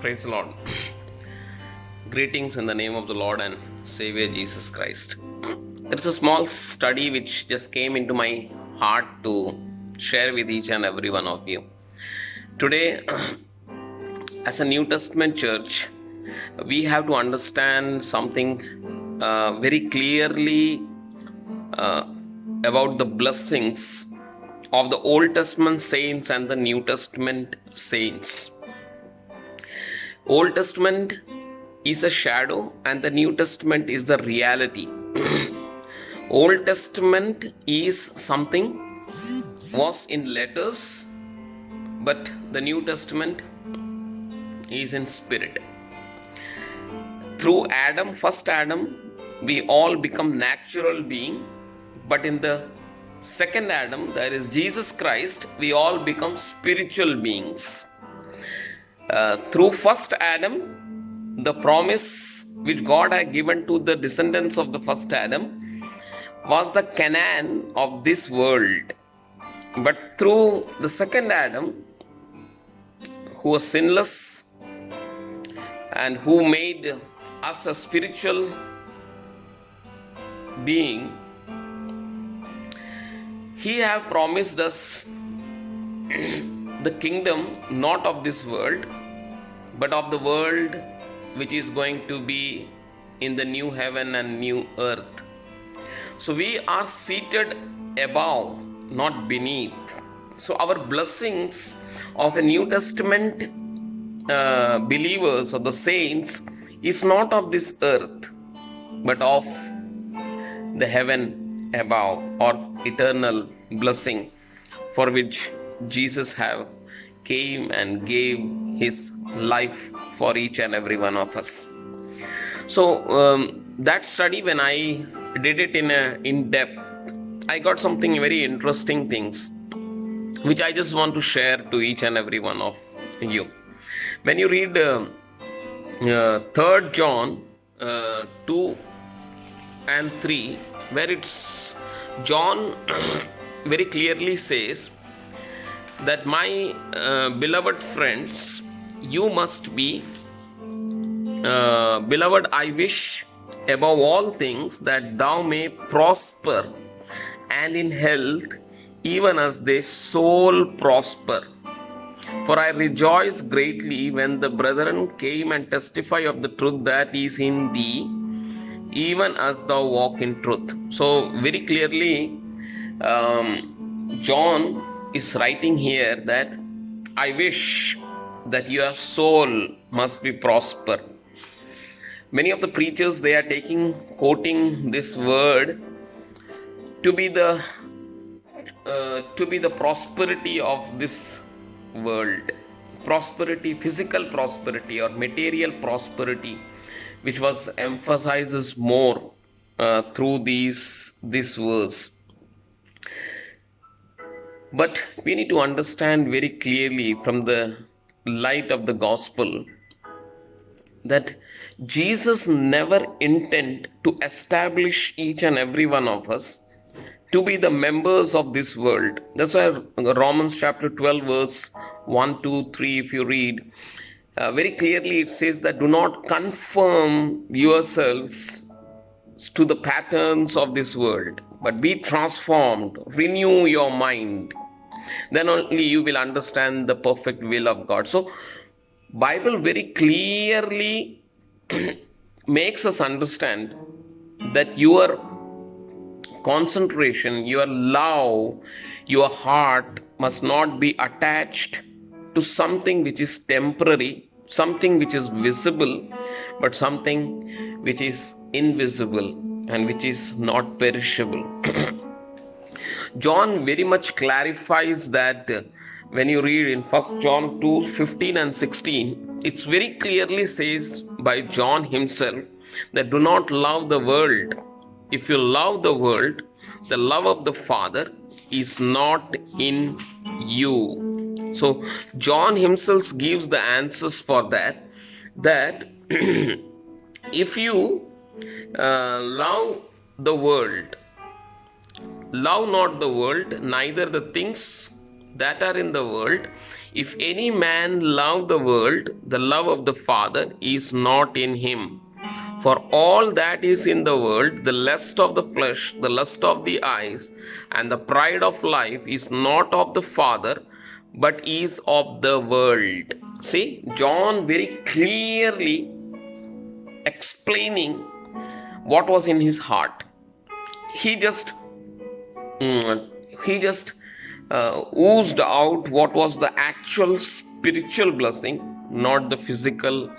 Praise the Lord. Greetings in the name of the Lord and Savior Jesus Christ. There's a small study which just came into my heart to share with each and every one of you. Today, as a New Testament church, we have to understand something very clearly about the blessings of the Old Testament saints and the New Testament saints. Old Testament is a shadow and the New Testament is the reality. Old Testament is something was in letters, but the New Testament is in spirit. Through Adam, first Adam, we all become natural being, but in the second Adam, that is Jesus Christ, we all become spiritual beings. Through first Adam, the promise which God had given to the descendants of the first Adam was the Canaan of this world. But through the second Adam, who was sinless and who made us a spiritual being, he have promised us the kingdom not of this world, but of the world which is going to be in the new heaven and new earth. So we are seated above, not beneath. So our blessings of a New Testament believers or the saints is not of this earth, but of the heaven above, or eternal blessing for which Jesus have came and gave his life for each and every one of us. So that study, when I did it in depth, I got something very interesting things which I just want to share to each and every one of you. When you read 3 John 2 and 3, where it's John very clearly says that my beloved friends, you must be beloved, I wish above all things that thou may prosper and in health, even as thy soul prosper. For I rejoice greatly when the brethren came and testify of the truth that is in thee, even as thou walk in truth. So very clearly, John is writing here that I wish that your soul must be prosper. Many of the preachers, they are quoting this word to be the prosperity of this world, prosperity, physical prosperity or material prosperity, which was emphasizes more through this verse. But we need to understand very clearly from the light of the gospel that Jesus never intended to establish each and every one of us to be the members of this world. That's why Romans chapter 12 verse 1, 2, 3, if you read, very clearly it says that do not conform yourselves to the patterns of this world, but be transformed, renew your mind. Then only you will understand the perfect will of God. So Bible very clearly makes us understand that your concentration, your love, your heart must not be attached to something which is temporary, something which is visible, but something which is invisible and which is not perishable. John very much clarifies that when you read in 1 John 2, 15 and 16, it's very clearly says by John himself that do not love the world. If you love the world, the love of the Father is not in you. So John himself gives the answers for that if you love the world, love not the world, neither the things that are in the world. If any man love the world, the love of the Father is not in him. For all that is in the world, the lust of the flesh, the lust of the eyes, and the pride of life is not of the Father, but is of the world. See, John very clearly explaining what was in his heart. He just oozed out what was the actual spiritual blessing, not the physical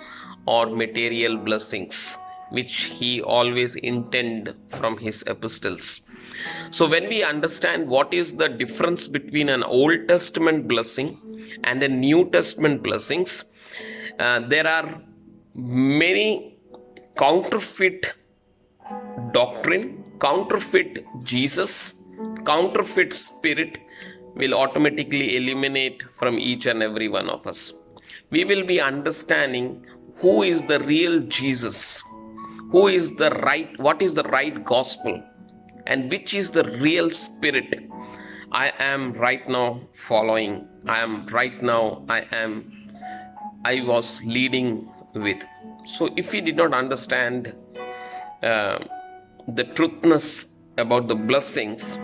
or material blessings which he always intend from his epistles. So when we understand what is the difference between an Old Testament blessing and a New Testament blessings, there are many counterfeit doctrine, counterfeit Jesus, counterfeit spirit will automatically eliminate from each and every one of us. We will be understanding who is the real Jesus, who is the right, what is the right gospel, and which is the real spirit I am right now following, I was leading with. So if we did not understand the truthness about the blessings,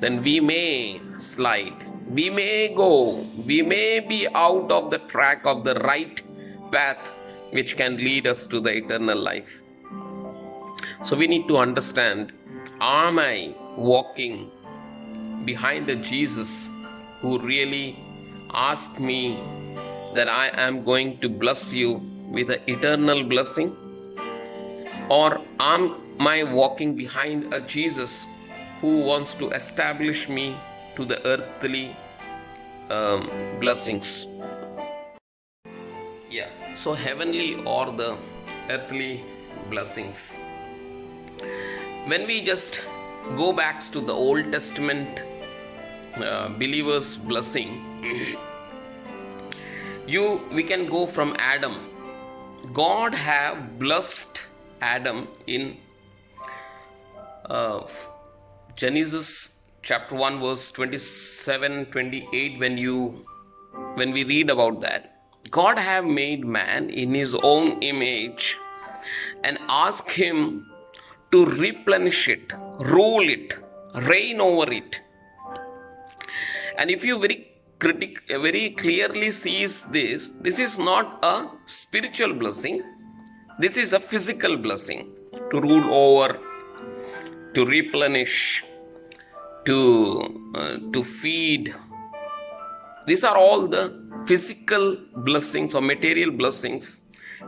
then we may slide, we may be out of the track of the right path which can lead us to the eternal life. So we need to understand, am I walking behind a Jesus who really asked me that I am going to bless you with an eternal blessing? Or am I walking behind a Jesus who wants to establish me to the earthly blessings? Yeah, so heavenly or the earthly blessings. When we just go back to the Old Testament believers' blessing, we can go from Adam. God have blessed Adam in Genesis chapter 1 verse 27-28. When we read about that, God have made man in his own image and asked him to replenish it, rule it, reign over it. And if you very clearly sees this is not a spiritual blessing, this is a physical blessing. To rule over, to replenish, to feed. These are all the physical blessings or material blessings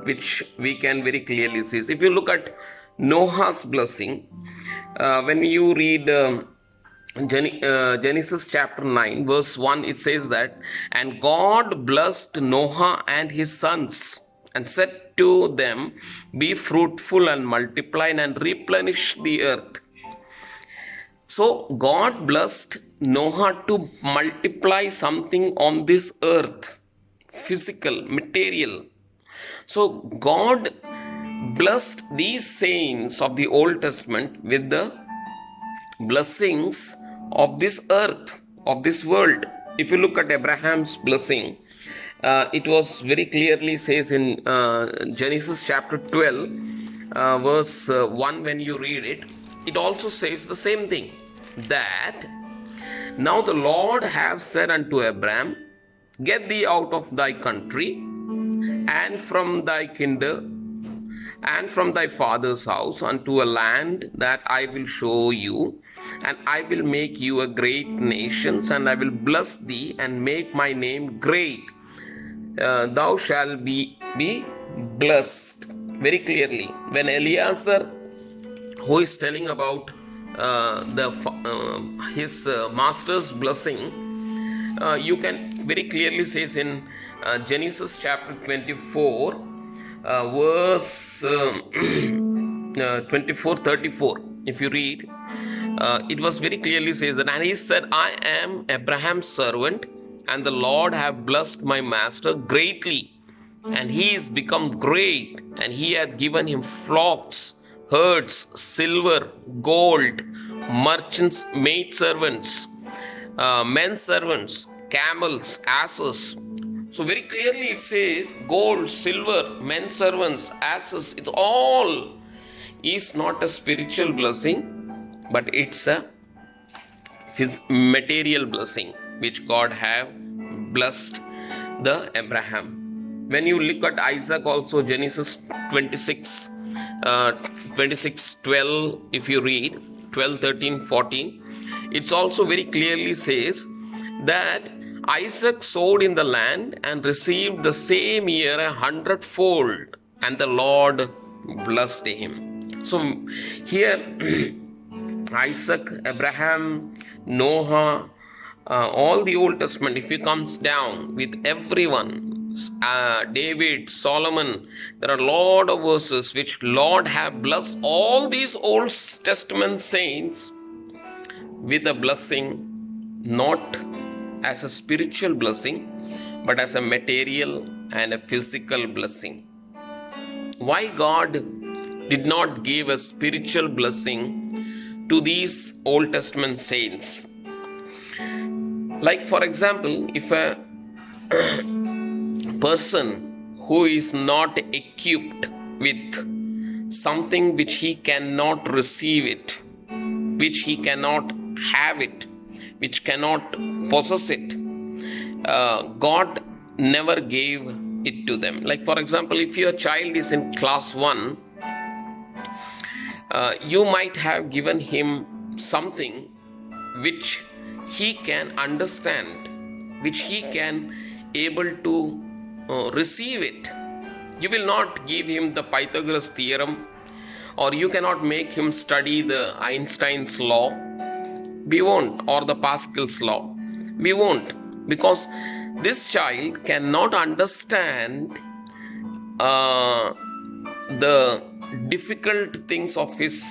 which we can very clearly see. If you look at Noah's blessing, when you read Genesis chapter 9 verse 1, it says that, and God blessed Noah and his sons and said to them, be fruitful and multiply and replenish the earth. So God blessed Noah to multiply something on this earth, physical, material. So God blessed these saints of the Old Testament with the blessings of this earth, of this world. If you look at Abraham's blessing, it was very clearly says in Genesis chapter 12 verse 1, when you read it, it also says the same thing, that now the Lord have said unto Abraham, get thee out of thy country and from thy kindred and from thy father's house unto a land that I will show you, and I will make you a great nation, and I will bless thee and make my name great. Thou shalt be blessed. Very clearly, when Eliezer, who is telling about his master's blessing, you can very clearly says in Genesis chapter 24 verse 24-34. If you read, it was very clearly says that, and he said, I am Abraham's servant, and the Lord have blessed my master greatly, and he is become great, and he hath given him flocks, herds, silver, gold, merchants, maidservants, men servants, camels, asses. So very clearly it says gold, silver, men servants, asses, it all is not a spiritual blessing, but it's a material blessing which God have blessed the Abraham. When you look at Isaac also, Genesis 26, 12, if you read 12, 13, 14, it's also very clearly says that Isaac sowed in the land and received the same year 100-fold, and the Lord blessed him. So here Isaac, Abraham, Noah, all the Old Testament, if it comes down with everyone, David, Solomon, there are a lot of verses which Lord have blessed all these Old Testament saints with a blessing, not as a spiritual blessing, but as a material and a physical blessing. Why God did not give a spiritual blessing to these Old Testament saints? Like for example, if a person who is not equipped with something which he cannot receive it, which he cannot have it, which cannot possess it, God never gave it to them. Like for example, if your child is in class 1, you might have given him something which he can understand, which he can able to receive it. You will not give him the Pythagoras theorem, or you cannot make him study the Einstein's law. We won't, or the Pascal's law. We won't, because this child cannot understand the difficult things of his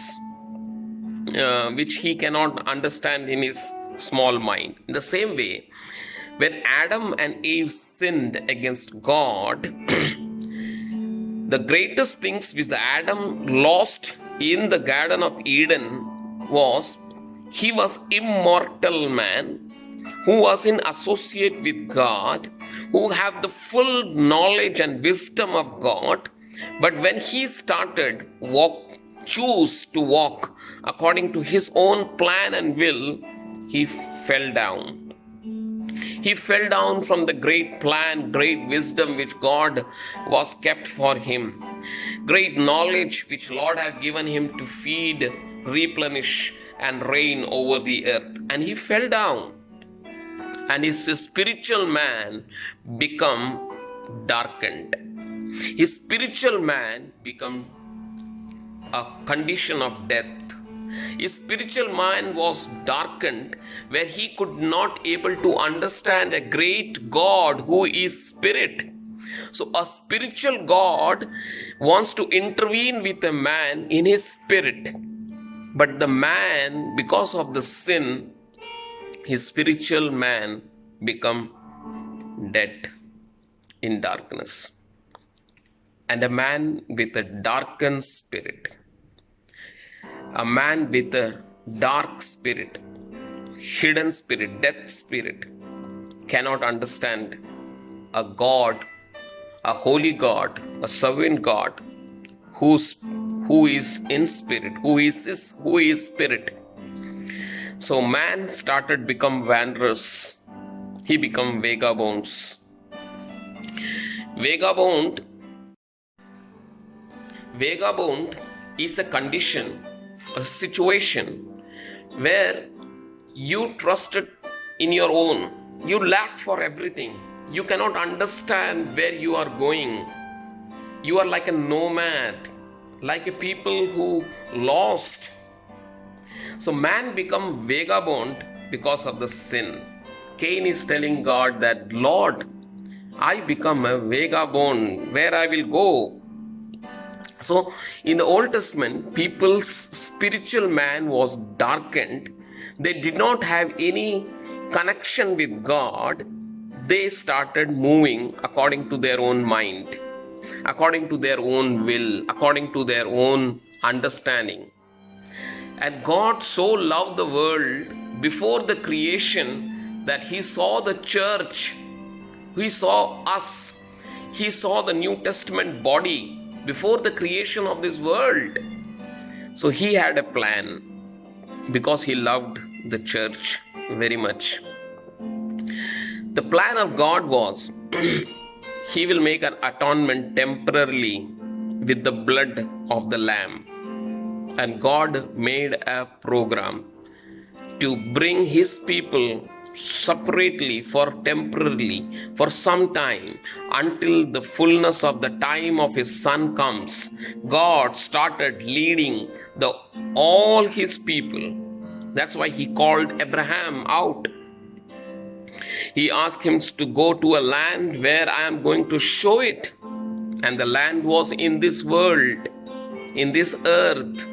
which he cannot understand in his small mind. In the same way, when Adam and Eve sinned against God, the greatest things which the Adam lost in the Garden of Eden was he was immortal man who was in associate with God, who have the full knowledge and wisdom of God. But when he started choose to walk according to his own plan and will, he fell down. He fell down from the great plan, great wisdom which God was kept for him, great knowledge which Lord had given him to feed, replenish, and reign over the earth. And he fell down, and his spiritual man become darkened. His spiritual man become a condition of death. His spiritual mind was darkened, where he could not able to understand a great God who is spirit. So a spiritual God wants to intervene with a man in his spirit. But the man, because of the sin, his spiritual man become dead in darkness. And a man with a darkened spirit, a man with a dark spirit, hidden spirit, death spirit, cannot understand a God, a holy God, a sovereign God, who is in spirit, who is spirit. So man started become wanderers. He become vagabonds. Vagabond is a condition, a situation where you trusted in your own. You lack for everything. You cannot understand where you are going. You are like a nomad, like a people who lost. So man become vagabond because of the sin. Cain is telling God that, Lord, I become a vagabond, where I will go. So in the Old Testament, people's spiritual man was darkened. They did not have any connection with God. They started moving according to their own mind, according to their own will, according to their own understanding. And God so loved the world before the creation that he saw the church, he saw us, he saw the New Testament body before the creation of this world. So he had a plan because he loved the church very much. The plan of God was he will make an atonement temporarily with the blood of the Lamb. And God made a program to bring his people separately temporarily for some time until the fullness of the time of his son comes. God started leading all his people. That's why he called Abraham out. He asked him to go to a land where I am going to show it. And the land was in this world, in this earth.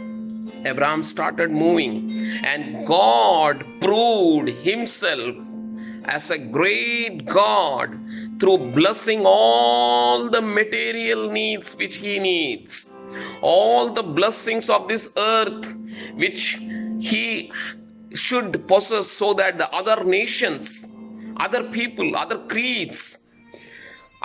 Abraham started moving, and God proved himself as a great God through blessing all the material needs which he needs, all the blessings of this earth which he should possess, so that the other nations, other people, other creeds,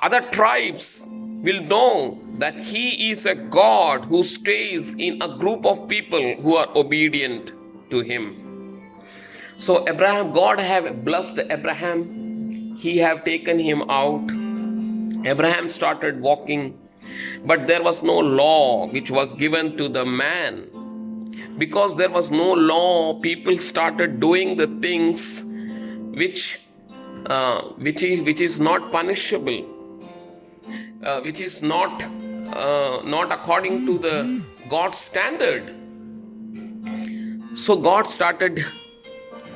other tribes will know that he is a God who stays in a group of people who are obedient to him. So God have blessed Abraham. He have taken him out. Abraham started walking, but there was no law which was given to the man. Because there was no law, people started doing the things which is not punishable, which is not according to the God's standard. So God started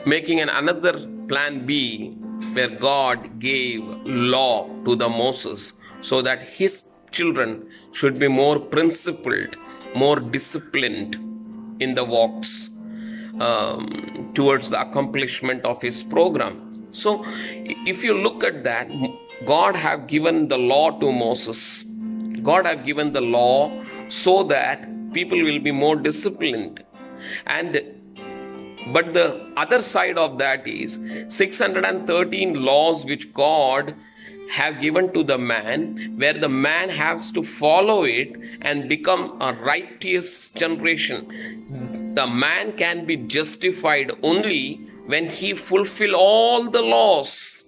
making another plan B, where God gave law to the Moses so that his children should be more principled, more disciplined in the walks towards the accomplishment of his program. So if you look at that, God have given the law to Moses. God have given the law so that people will be more disciplined. But the other side of that is 613 laws which God have given to the man, where the man has to follow it and become a righteous generation. The man can be justified only when he fulfill all the laws.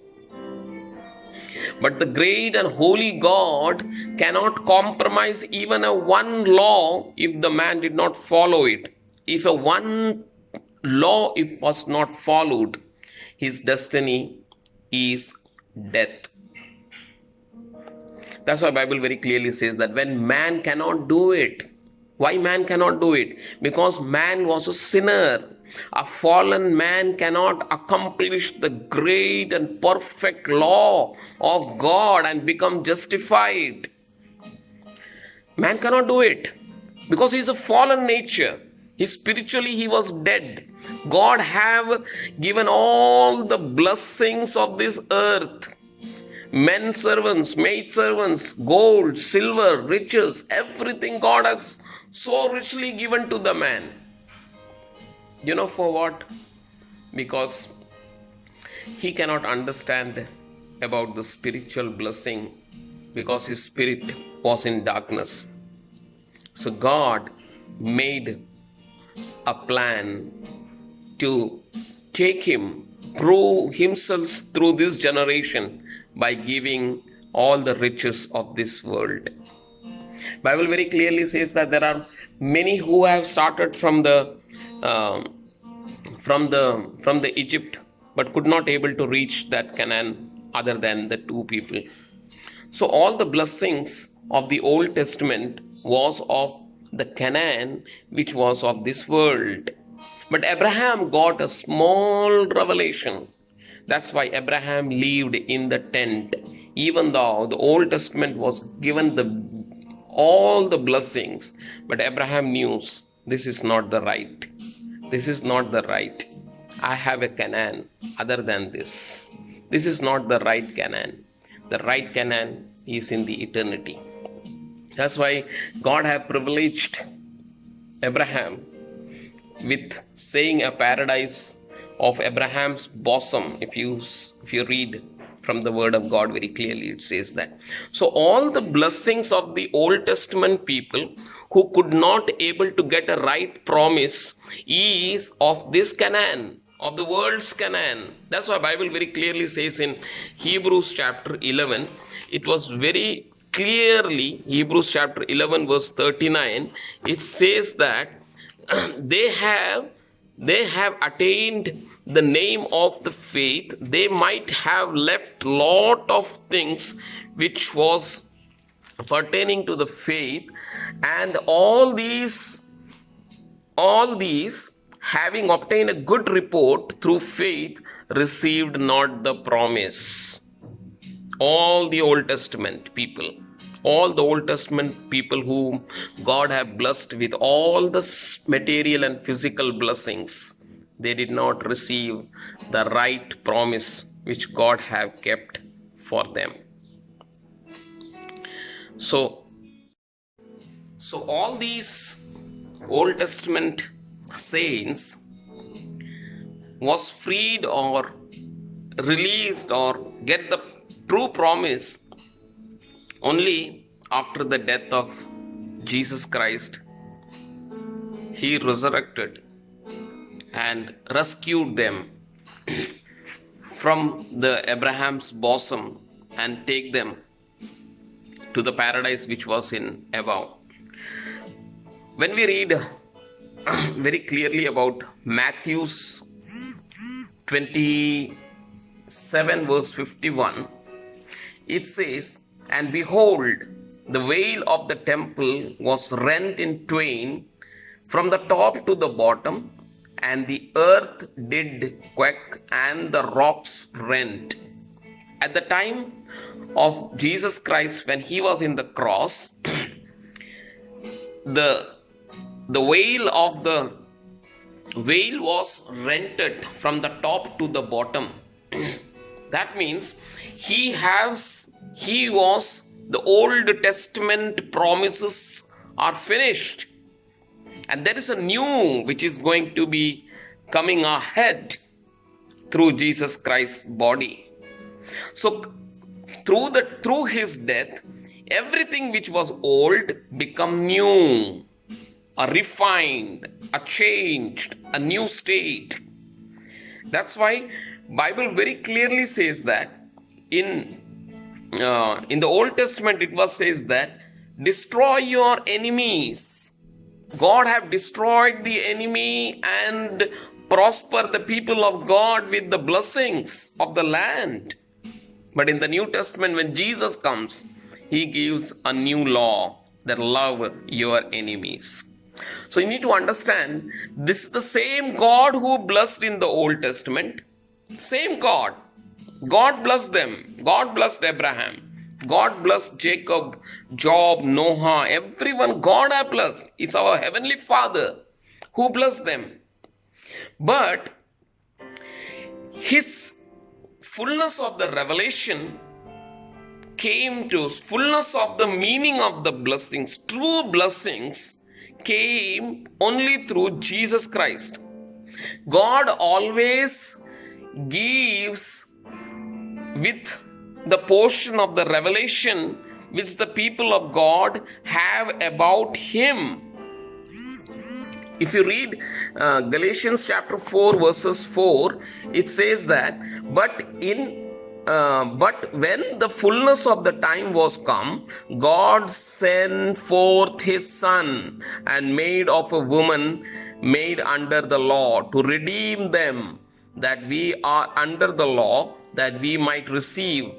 But the great and holy God cannot compromise even a one law if the man did not follow it. If a one law was not followed, his destiny is death. That's why Bible very clearly says that when man cannot do it, why man cannot do it? Because man was a sinner. A fallen man cannot accomplish the great and perfect law of God and become justified. Man cannot do it because he is a fallen nature. Spiritually he was dead. God have given all the blessings of this earth. Men servants, maid servants, gold, silver, riches, everything God has so richly given to the man. You know for what? Because he cannot understand about the spiritual blessing, because his spirit was in darkness. So God made a plan to take him, prove himself through this generation by giving all the riches of this world. Bible very clearly says that there are many who have started from the Egypt, but could not able to reach that Canaan other than the two people. So all the blessings of the Old Testament was of the Canaan, which was of this world. But Abraham got a small revelation. That's why Abraham lived in the tent, even though the Old Testament was given all the blessings. But Abraham knew this is not the right. This is not the right. I have a Canaan other than this. This is not the right Canaan. The right Canaan is in the eternity. That's why God have privileged Abraham with saying a paradise of Abraham's bosom. If you read from the word of God very clearly, it says that. So all the blessings of the Old Testament people who could not able to get a right promise is of this Canaan, of the world's Canaan. That's why Bible very clearly says in Hebrews chapter 11, it was very clearly, Hebrews chapter 11 verse 39, it says that they have attained the name of the faith. They might have left lot of things which was pertaining to the faith, and all these having obtained a good report through faith received not the promise. All the Old Testament people whom God have blessed with all the material and physical blessings, they did not receive the right promise which God have kept for them. So all these Old Testament saints was freed or released or get the true promise only after the death of Jesus Christ. He resurrected and rescued them from the Abraham's bosom and take them to the paradise which was in above. When we read very clearly about Matthew's 27 verse 51, it says, "And behold, the veil of the temple was rent in twain from the top to the bottom, and the earth did quake, and the rocks rent." At the time of Jesus Christ, when he was in the cross, the veil was rented from the top to the bottom. That means the Old Testament promises are finished, and there is a new which is going to be coming ahead through Jesus Christ's body. So through his death, everything which was old become new, a refined, a changed, a new state. That's why Bible very clearly says that in the Old Testament it was says that destroy your enemies. God have destroyed the enemy and prosper the people of God with the blessings of the land. But in the New Testament, when Jesus comes, he gives a new law that love your enemies. So you need to understand, this is the same God who blessed in the Old Testament. Same God. God blessed them. God blessed Abraham. God blessed Jacob, Job, Noah, everyone God has blessed. It's our Heavenly Father who blessed them. But his fullness of the revelation came to fullness of the meaning of the blessings. True blessings came only through Jesus Christ. God always gives with the portion of the revelation which the people of God have about him. If you read Galatians chapter 4 verses 4, it says that, but when the fullness of the time was come, God sent forth his Son, and made of a woman made under the law, to redeem them that we are under the law, that we might receive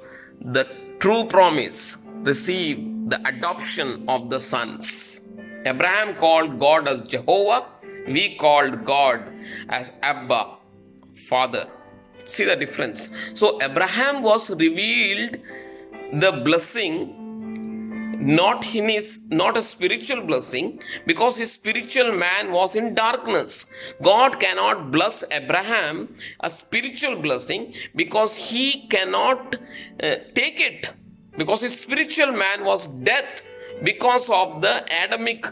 the true promise, receive the adoption of the sons. Abraham called God as Jehovah. We called God as Abba, Father. See the difference. So Abraham was revealed the blessing, not a spiritual blessing, because his spiritual man was in darkness. God cannot bless Abraham a spiritual blessing because he cannot take it, because his spiritual man was death because of the Adamic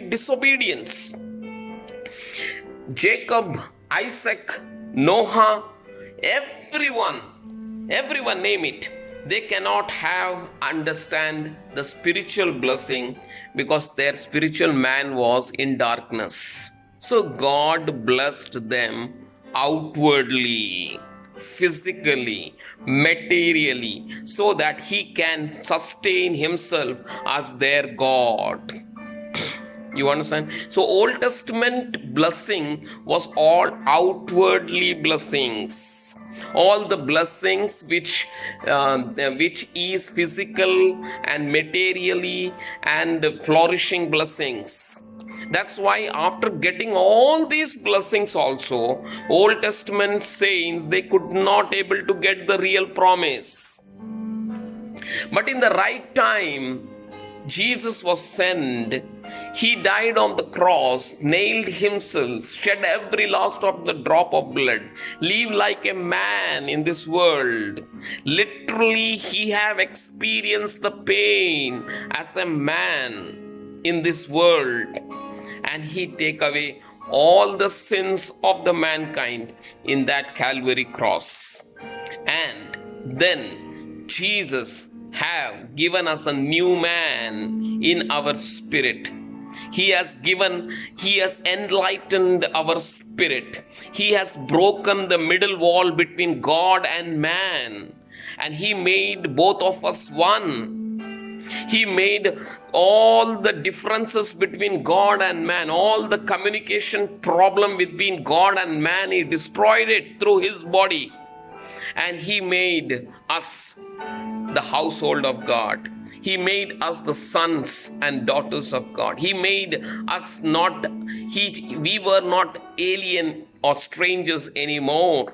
disobedience. Jacob Isaac, Noah, everyone name it. They cannot understand the spiritual blessing because their spiritual man was in darkness. So God blessed them outwardly, physically, materially, so that he can sustain himself as their God. You understand? So Old Testament blessing was all outwardly blessings. All the blessings which is physical and materially and flourishing blessings. That's why after getting all these blessings also, Old Testament saints, they could not able to get the real promise. But in the right time, Jesus was sent. He died on the cross, nailed himself, shed every last of the drop of blood, live like a man in this world. Literally, he have experienced the pain as a man in this world. And he take away all the sins of the mankind in that Calvary cross. And then Jesus have given us a new man in our spirit. He has enlightened our spirit. He has broken the middle wall between God and man. And he made both of us one. He made all the differences between God and man, all the communication problem between God and man, he destroyed it through his body. And he made us the household of God. He made us the sons and daughters of God. He made us we were not alien or strangers anymore.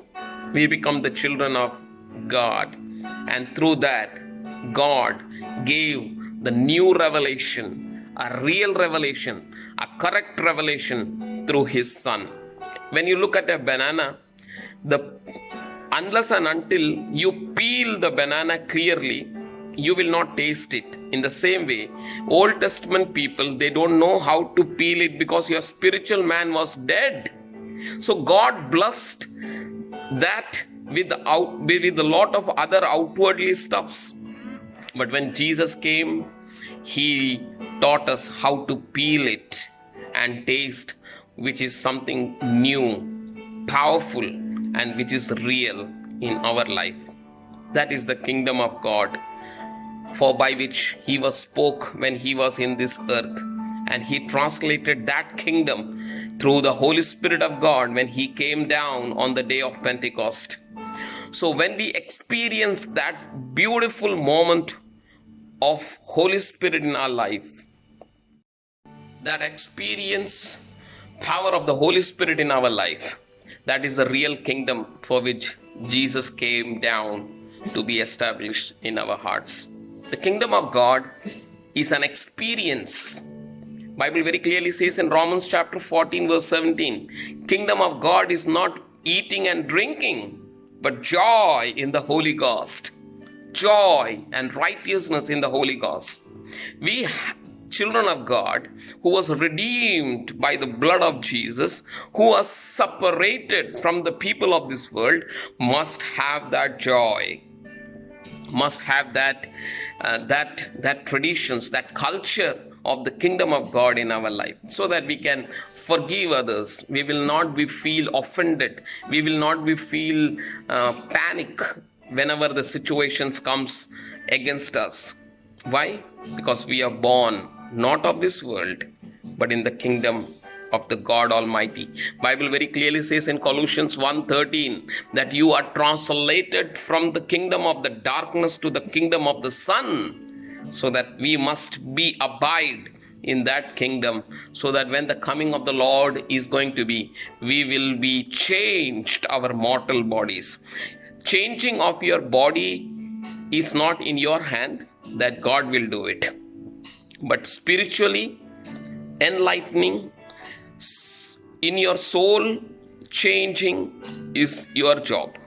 We become the children of God. And through that, God gave the new revelation, a real revelation, a correct revelation through his son. When you look at a banana, unless and until you peel the banana clearly, you will not taste it. In the same way, Old Testament people, they don't know how to peel it because your spiritual man was dead. So God blessed that with a lot of other outwardly stuffs. But when Jesus came, he taught us how to peel it and taste, which is something new, powerful, and which is real in our life. That is the kingdom of God, for by which he was spoke when he was in this earth. And he translated that kingdom through the Holy Spirit of God when he came down on the day of Pentecost. So when we experience that beautiful moment of Holy Spirit in our life, that experience power of the Holy Spirit in our life, that is the real kingdom for which Jesus came down to be established in our hearts. The kingdom of God is an experience. Bible very clearly says in Romans chapter 14 verse 17, kingdom of God is not eating and drinking, but joy in the Holy Ghost. Joy and righteousness in the Holy Ghost. We children of God, who was redeemed by the blood of Jesus, who was separated from the people of this world, must have that joy, must have that traditions, that culture of the kingdom of God in our life, so that we can forgive others. We will not feel offended. We will not feel panic whenever the situations comes against us. Why? Because we are born not of this world, but in the kingdom of the God Almighty. Bible very clearly says in Colossians 1:13 that you are translated from the kingdom of the darkness to the kingdom of the Son, so that we must abide in that kingdom, so that when the coming of the Lord is going to be, we will be changed, our mortal bodies. Changing of your body is not in your hand, that God will do it. But spiritually enlightening in your soul, changing is your job.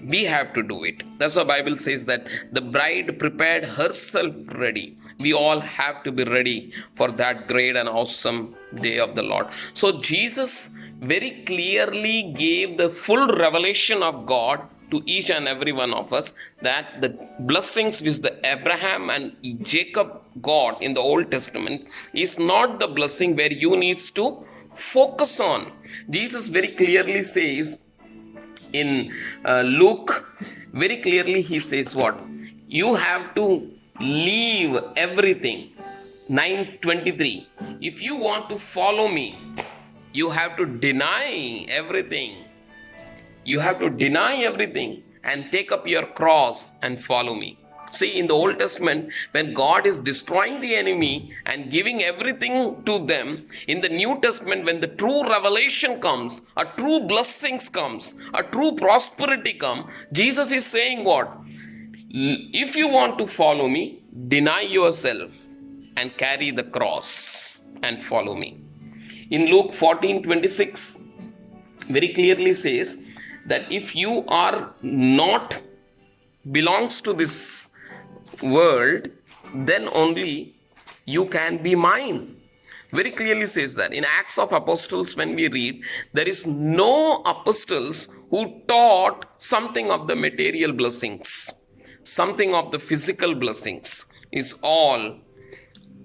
We have to do it. That's why Bible says that the bride prepared herself ready. We all have to be ready for that great and awesome day of the Lord. So Jesus very clearly gave the full revelation of God to each and every one of us, that the blessings which the Abraham and Jacob got in the Old Testament is not the blessing where you needs to focus on. Jesus very clearly says in Luke, very clearly he says what? You have to leave everything. 9:23. If you want to follow me, you have to deny everything. You have to deny everything and take up your cross and follow me. See, in the Old Testament, when God is destroying the enemy and giving everything to them, in the New Testament, when the true revelation comes, a true blessings comes, a true prosperity comes, Jesus is saying what? If you want to follow me, deny yourself and carry the cross and follow me. In Luke 14:26, very clearly says that if you are not belongs to this world, then only you can be mine. Very clearly says that. In Acts of Apostles, when we read, there is no apostles who taught something of the material blessings, something of the physical blessings. Is all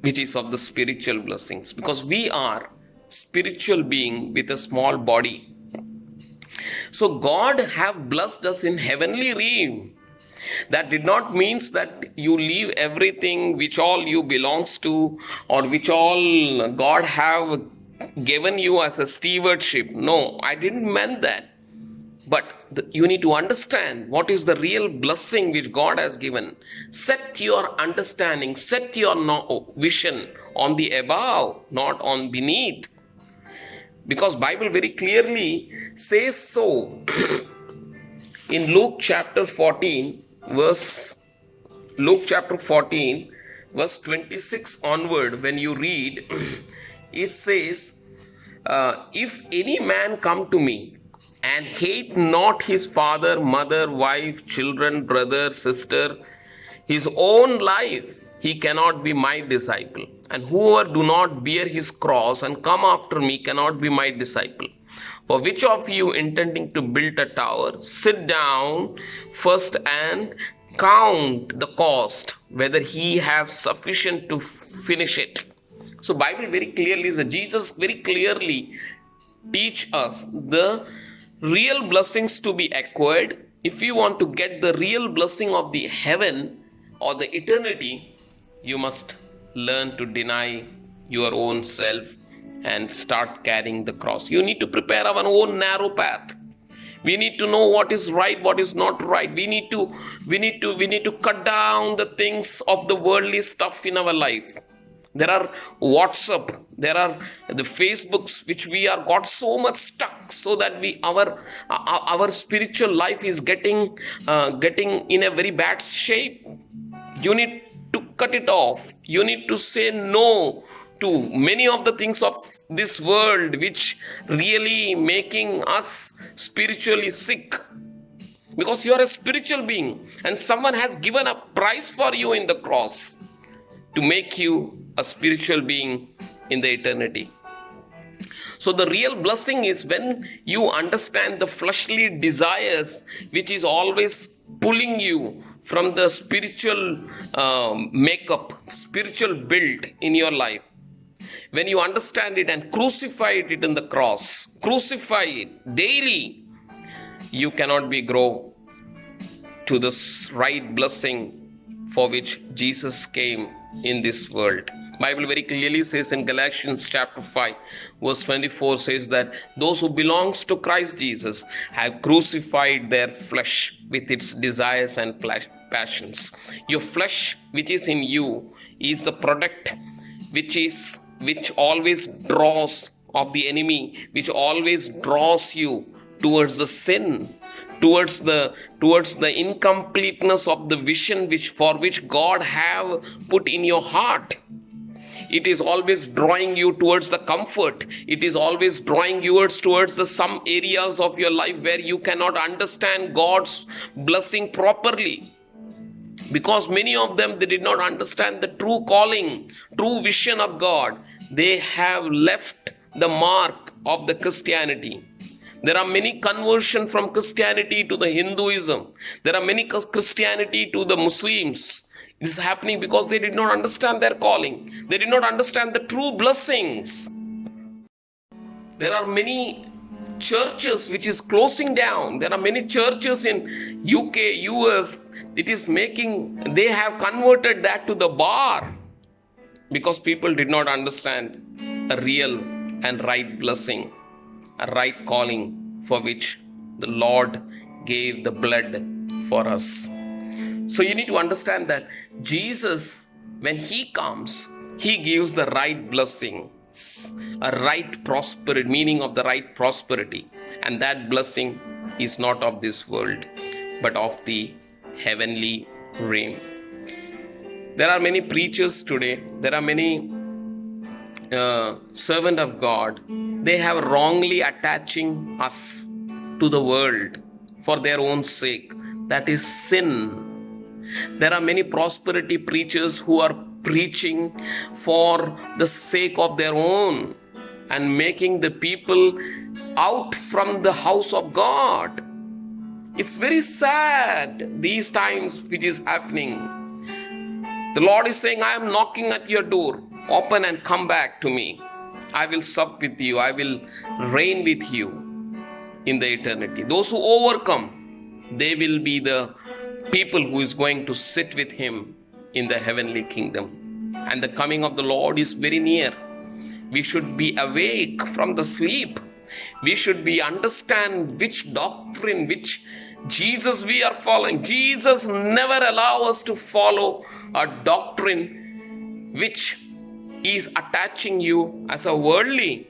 which is of the spiritual blessings, because we are spiritual being with a small body. So God have blessed us in heavenly realm. That did not means that you leave everything which all you belongs to, or which all God have given you as a stewardship. No, I didn't mean that. But you need to understand what is the real blessing which God has given. Set your understanding, set your vision on the above, not on beneath. Because Bible very clearly says so. In Luke chapter 14, verse 26 onward, when you read, it says, if any man come to me and hate not his father, mother, wife, children, brother, sister, his own life, he cannot be my disciple. And whoever do not bear his cross and come after me cannot be my disciple. For which of you intending to build a tower, sit down first and count the cost, whether he have sufficient to finish it. So Bible very clearly says, Jesus very clearly teach us the real blessings to be acquired. If you want to get the real blessing of the heaven or the eternity, you must learn to deny your own self and start carrying the cross. You need to prepare our own narrow path. We need to know what is right, what is not right. We need to cut down the things of the worldly stuff in our life. There are WhatsApp, there are the Facebooks which we are got so much stuck, so that our spiritual life is getting in a very bad shape. You need to cut it off. You need to say no to many of the things of this world which really making us spiritually sick. Because you are a spiritual being and someone has given a price for you in the cross to make you a spiritual being in the eternity. So the real blessing is when you understand the fleshly desires which is always pulling you from the spiritual makeup, spiritual build in your life. When you understand it and crucify it in the cross, crucify it daily, you cannot be grow to the right blessing for which Jesus came in this world. Bible very clearly says in Galatians chapter 5 verse 24 says that those who belongs to Christ Jesus have crucified their flesh with its desires and passions. Your flesh which is in you is the product which always draws of the enemy, which always draws you towards the sin, towards the incompleteness of the vision for which God have put in your heart. It is always drawing you towards the comfort. It is always drawing you towards some areas of your life where you cannot understand God's blessing properly. Because many of them, they did not understand the true calling, true vision of God. They have left the mark of the Christianity. There are many conversion from Christianity to the Hinduism. There are many Christianity to the Muslims. This is happening because they did not understand their calling. They did not understand the true blessings. There are many churches which is closing down. There are many churches in UK, US. They have converted that to the bar because people did not understand a real and right blessing, a right calling for which the Lord gave the blood for us. So you need to understand that Jesus, when He comes, He gives the right blessings, a right prosperity, meaning of the right prosperity. And that blessing is not of this world, but of the heavenly realm. There are many preachers today. There are many servants of God. They have wrongly attaching us to the world for their own sake. That is sin. There are many prosperity preachers who are preaching for the sake of their own and making the people out from the house of God. It's very sad these times which is happening. The Lord is saying, I am knocking at your door. Open and come back to me. I will sup with you. I will reign with you in the eternity. Those who overcome, they will be the people who is going to sit with Him in the heavenly kingdom. And the coming of the Lord is very near. We should be awake from the sleep. We should be understand which doctrine, which Jesus we are following. Jesus never allow us to follow a doctrine which is attaching you as a worldly,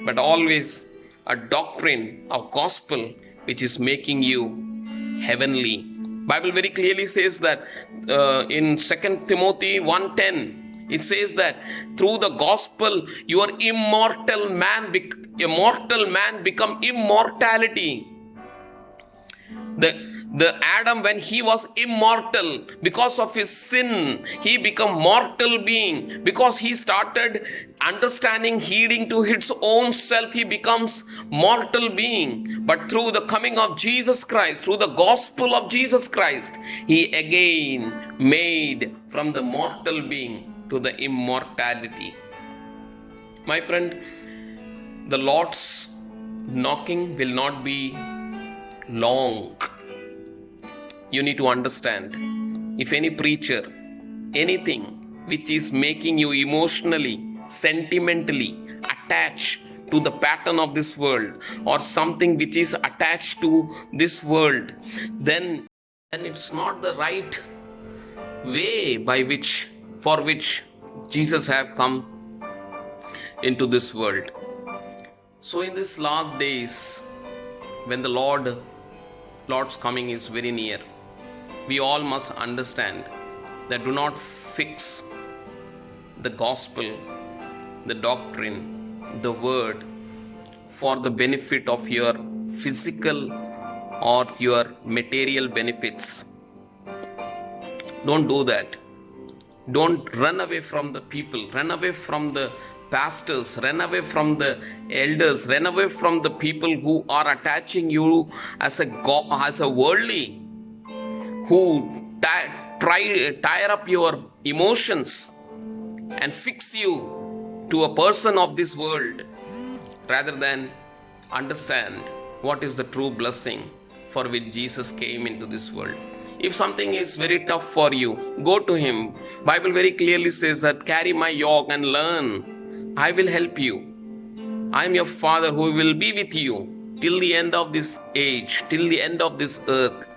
but always a doctrine of gospel which is making you heavenly. Bible very clearly says that in 2 Timothy 1:10, it says that through the gospel your immortal man become immortality. The Adam, when he was immortal, because of his sin, he became mortal being. Because he started understanding, heeding to his own self, he becomes mortal being. But through the coming of Jesus Christ, through the gospel of Jesus Christ, he again made from the mortal being to the immortality. My friend, the Lord's knocking will not be long. You need to understand, if any preacher, anything which is making you emotionally, sentimentally attached to the pattern of this world, or something which is attached to this world, then it's not the right way for which Jesus have come into this world. So in these last days, when the Lord's coming is very near, we all must understand that do not fix the gospel, the doctrine, the word for the benefit of your physical or your material benefits. Don't do that. Don't run away from the people, run away from the pastors, run away from the elders, run away from the people who are attaching you as a worldly, who tire up your emotions and fix you to a person of this world, rather than understand what is the true blessing for which Jesus came into this world. If something is very tough for you, go to Him. Bible very clearly says that carry my yoke and learn. I will help you. I am your Father who will be with you till the end of this age, till the end of this earth.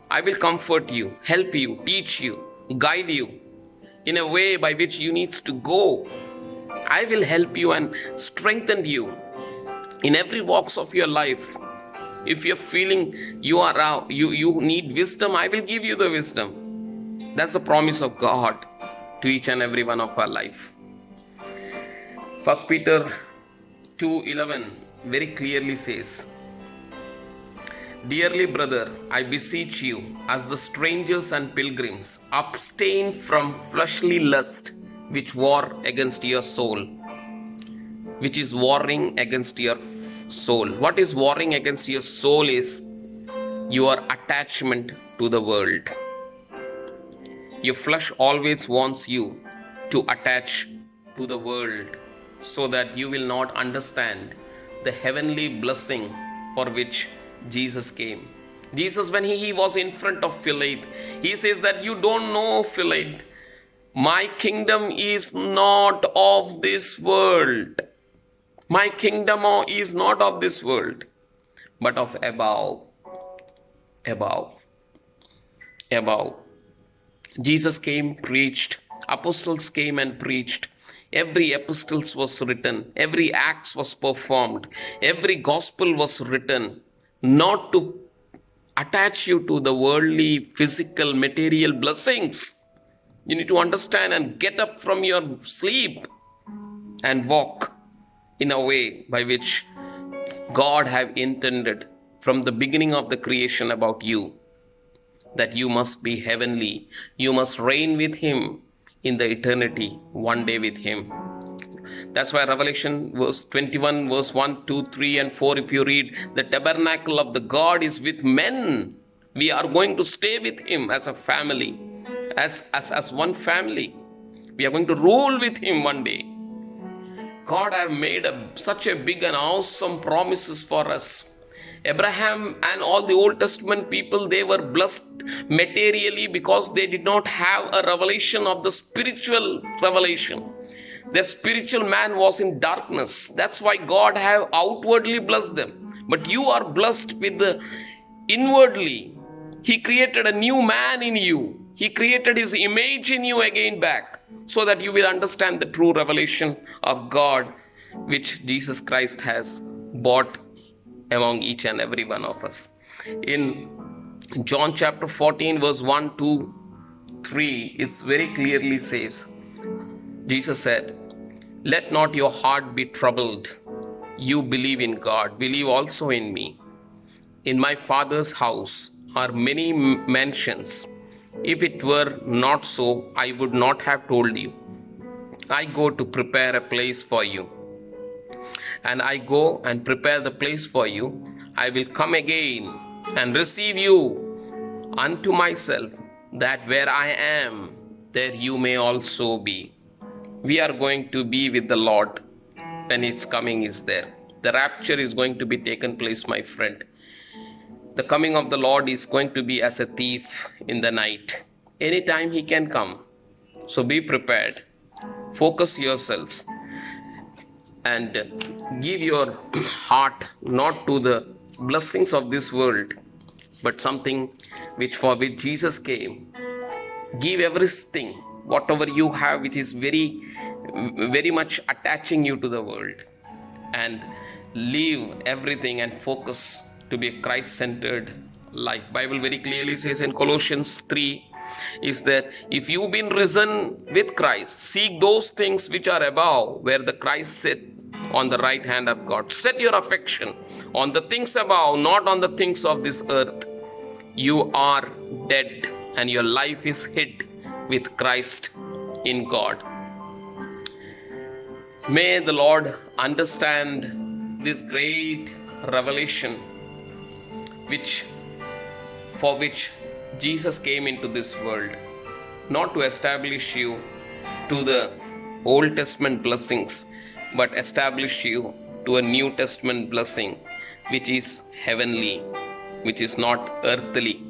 I will comfort you, help you, teach you, guide you in a way by which you need to go. I will help you and strengthen you in every walks of your life. If you're feeling you need wisdom, I will give you the wisdom. That's the promise of God to each and every one of our life. 1 Peter 2:11 very clearly says, Dearly brother, I beseech you, as the strangers and pilgrims, abstain from fleshly lust which war against your soul. which is warring against your soul. What is warring against your soul is your attachment to the world. Your flesh always wants you to attach to the world so that you will not understand the heavenly blessing for which Jesus came. Jesus, when he was in front of Philip, he says that you don't know, Philip, my kingdom is not of this world. My kingdom is not of this world, but of above. Above. Jesus came, preached. Apostles came and preached. Every epistle was written. Every act was performed. Every gospel was written, not to attach you to the worldly, physical, material blessings. You need to understand and get up from your sleep and walk in a way by which God have intended from the beginning of the creation about you, that you must be heavenly. You must reign with him in the eternity, one day with him. That's why Revelation verse 21, verse 1, 2, 3 and 4, if you read, the tabernacle of the God is with men. We are going to stay with him as a family, as one family. We are going to rule with him one day. God have made such a big and awesome promises for us. Abraham and all the Old Testament people, they were blessed materially because they did not have a revelation of the spiritual revelation. Their spiritual man was in darkness. That's why God have outwardly blessed them. But you are blessed with the inwardly. He created a new man in you. He created his image in you again back, so that you will understand the true revelation of God, which Jesus Christ has brought among each and every one of us. In John chapter 14, verse 1, 2, 3, it very clearly says, Jesus said, let not your heart be troubled. You believe in God, believe also in me. In my Father's house are many mansions. If it were not so, I would not have told you. I go to prepare a place for you. And I go and prepare the place for you. I will come again and receive you unto myself, that where I am, there you may also be. We are going to be with the Lord when his coming is there. The rapture is going to be taken place, my friend. The coming of the Lord is going to be as a thief in the night. Anytime he can come. So be prepared. Focus yourselves and give your heart not to the blessings of this world, but something for which Jesus came. Give everything, whatever you have, which is very, very much attaching you to the world, and leave everything and focus to be a Christ-centered life. Bible very clearly says in Colossians 3 is that if you've been risen with Christ, seek those things which are above, where the Christ sits on the right hand of God. Set your affection on the things above, not on the things of this earth. You are dead and your life is hid with Christ in God. May the Lord understand this great revelation for which Jesus came into this world, not to establish you to the Old Testament blessings, but establish you to a New Testament blessing, which is heavenly, which is not earthly.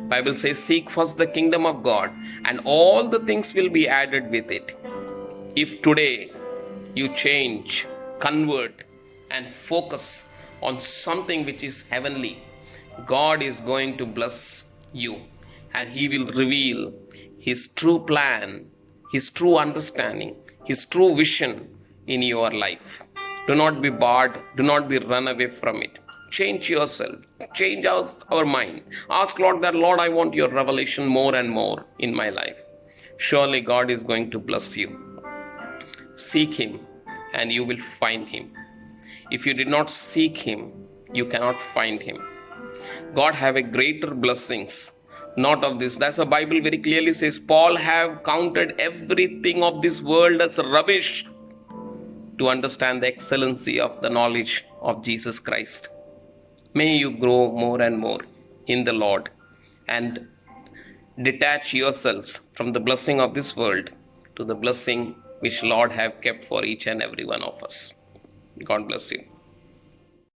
Bible says, seek first the kingdom of God, and all the things will be added with it. If today you change, convert, and focus on something which is heavenly, God is going to bless you, and he will reveal his true plan, his true understanding, his true vision in your life. Do not be barred. Do not be run away from it. Change yourself. Change our mind. Ask Lord that, Lord, I want your revelation more and more in my life. Surely God is going to bless you. Seek him and you will find him. If you did not seek him, you cannot find him. God have a greater blessings, not of this. That's the Bible very clearly says. Paul have counted everything of this world as rubbish to understand the excellency of the knowledge of Jesus Christ. May you grow more and more in the Lord and detach yourselves from the blessing of this world to the blessing which Lord have kept for each and every one of us. God bless you.